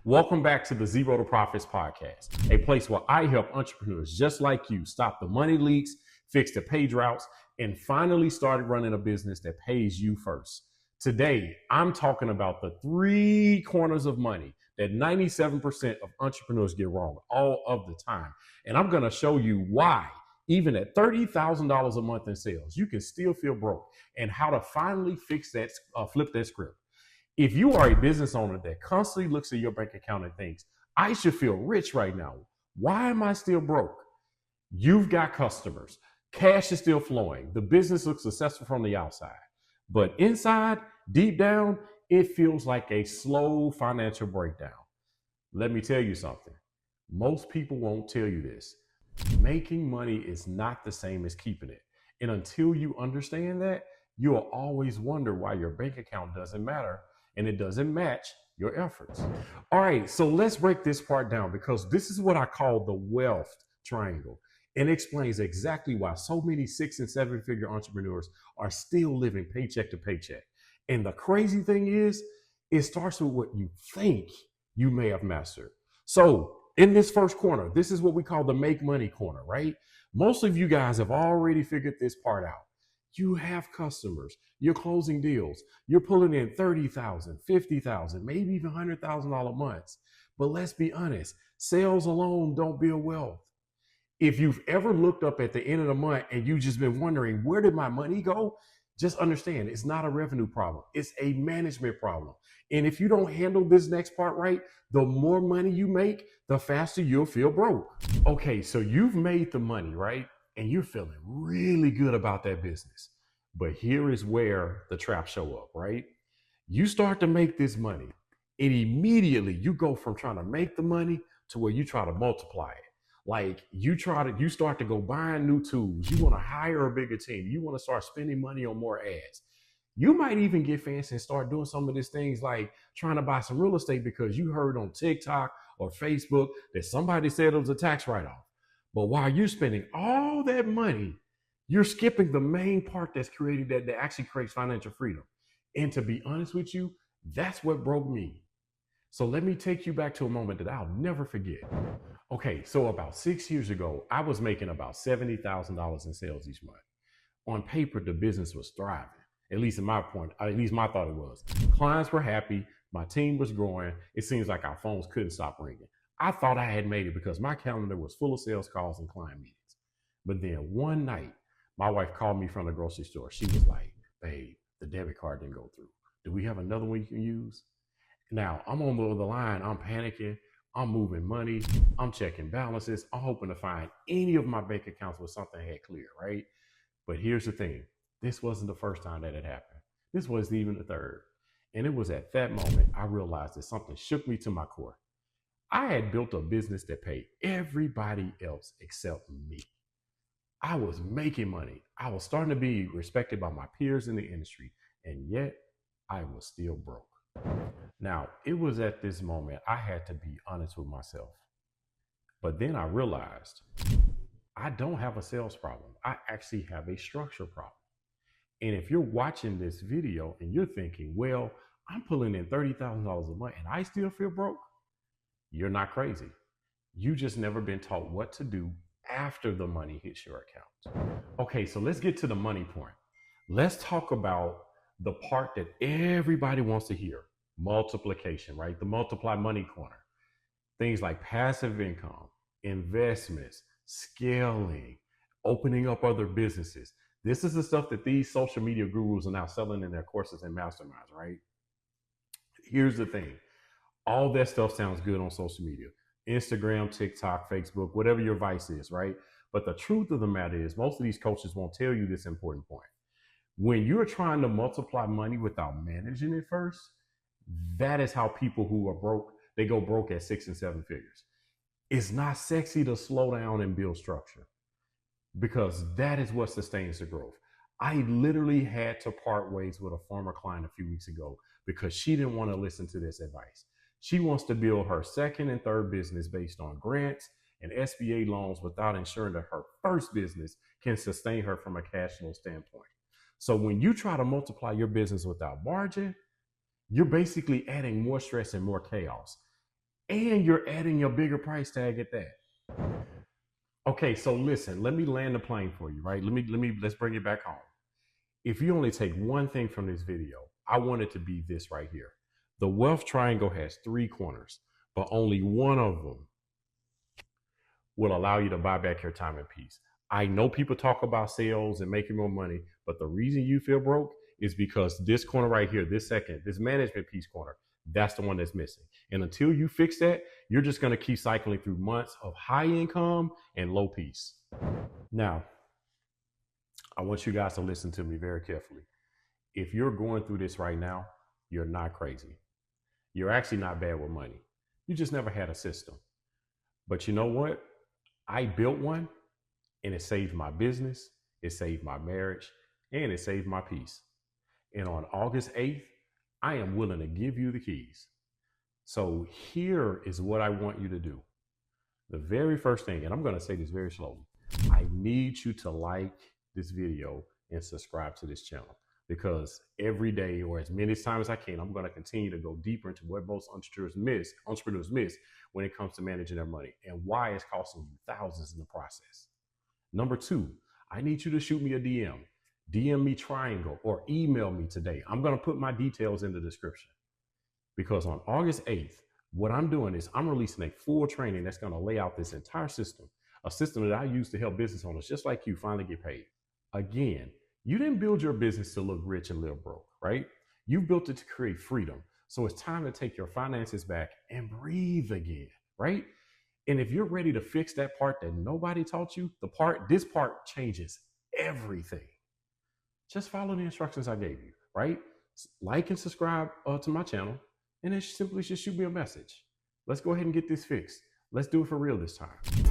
Welcome back to the Zero to Profits podcast, a place where I help entrepreneurs just like you stop the money leaks, fix the page routes, and finally start running a business that pays you first. Today, I'm talking about the 3 corners of money that 97% of entrepreneurs get wrong all of the time. And I'm going to show you why, even at $30,000 a month in sales, you can still feel broke, and how to finally fix that, flip that script. If you are a business owner that constantly looks at your bank account and thinks, I should feel rich right now, why am I still broke? You've got customers, cash is still flowing, the business looks successful from the outside, but inside, deep down, it feels like a slow financial breakdown. Let me tell you something. Most people won't tell you this. Making money is not the same as keeping it. And until you understand that, you'll always wonder why your bank account doesn't matter and it doesn't match your efforts. All right, so let's break this part down, because this is what I call the wealth triangle. And it explains exactly why so many 6- and 7-figure entrepreneurs are still living paycheck to paycheck. And the crazy thing is, it starts with what you think you may have mastered. So in this first corner, this is what we call the make money corner, right? Most of you guys have already figured this part out. You have customers, you're closing deals, you're pulling in $30,000, $50,000, maybe even $100,000 months. But let's be honest, sales alone don't build wealth. If you've ever looked up at the end of the month and you've just been wondering, where did my money go? Just understand, it's not a revenue problem. It's a management problem. And if you don't handle this next part right, the more money you make, the faster you'll feel broke. Okay, so you've made the money, right? And you're feeling really good about that business. But here is where the traps show up, right? You start to make this money, and immediately you go from trying to make the money to where you try to multiply it. Like you start to go buying new tools. You want to hire a bigger team. You want to start spending money on more ads. You might even get fancy and start doing some of these things, like trying to buy some real estate because you heard on TikTok or Facebook that somebody said it was a tax write-off. But while you're spending all that money, you're skipping the main part that's created that actually creates financial freedom. And to be honest with you, that's what broke me. So let me take you back to a moment that I'll never forget. Okay, so about 6 years ago, I was making about $70,000 in sales each month. On paper, the business was thriving, at least my thought it was. Clients were happy, my team was growing. It seems like our phones couldn't stop ringing. I thought I had made it because my calendar was full of sales calls and client meetings. But then one night, my wife called me from the grocery store. She was like, babe, the debit card didn't go through. Do we have another one you can use? Now, I'm on the other line. I'm panicking. I'm moving money. I'm checking balances. I'm hoping to find any of my bank accounts where something had cleared, right? But here's the thing. This wasn't the first time that it happened. This wasn't even the third. And it was at that moment I realized that something shook me to my core. I had built a business that paid everybody else except me. I was making money. I was starting to be respected by my peers in the industry, and yet I was still broke. Now, it was at this moment I had to be honest with myself. But then I realized I don't have a sales problem. I actually have a structure problem. And if you're watching this video and you're thinking, well, I'm pulling in $30,000 a month and I still feel broke, you're not crazy. You just never been taught what to do after the money hits your account. Okay, so let's get to the money point. Let's talk about the part that everybody wants to hear. Multiplication, right? The multiply money corner. Things like passive income, investments, scaling, opening up other businesses. This is the stuff that these social media gurus are now selling in their courses and masterminds, right? Here's the thing. All that stuff sounds good on social media. Instagram, TikTok, Facebook, whatever your vice is, right? But the truth of the matter is most of these coaches won't tell you this important point. When you're trying to multiply money without managing it first, that is how people who are broke, they go broke at 6 and 7 figures. It's not sexy to slow down and build structure, because that is what sustains the growth. I literally had to part ways with a former client a few weeks ago because she didn't want to listen to this advice. She wants to build her second and third business based on grants and SBA loans without ensuring that her first business can sustain her from a cash flow standpoint. So when you try to multiply your business without margin, you're basically adding more stress and more chaos. and you're adding your bigger price tag at that. Okay, so listen, let me land the plane for you, right? Let's bring it back home. If you only take one thing from this video, I want it to be this right here. The wealth triangle has 3 corners, but only one of them will allow you to buy back your time and peace. I know people talk about sales and making more money, but the reason you feel broke is because this corner right here, this management piece corner, that's the one that's missing. And until you fix that, you're just going to keep cycling through months of high income and low peace. Now, I want you guys to listen to me very carefully. If you're going through this right now, you're not crazy. You're actually not bad with money. You just never had a system. But you know what? I built one, and it saved my business, it saved my marriage, and it saved my peace. And on August 8th, I am willing to give you the keys. So here is what I want you to do. The very first thing, and I'm going to say this very slowly, I need you to like this video and subscribe to this channel, because every day, or as many times as I can, I'm going to continue to go deeper into what most entrepreneurs miss when it comes to managing their money and why it's costing you thousands in the process. Number 2, I need you to shoot me a DM me Triangle, or email me today. I'm going to put my details in the description, because on August 8th, what I'm doing is I'm releasing a full training that's going to lay out this entire system, a system that I use to help business owners just like you finally get paid. Again, you didn't build your business to look rich and live broke, right? You built it to create freedom. So it's time to take your finances back and breathe again, right? And if you're ready to fix that part that nobody taught you, this part changes everything. Just follow the instructions I gave you, right? Like and subscribe to my channel, and then simply just shoot me a message. Let's go ahead and get this fixed. Let's do it for real this time.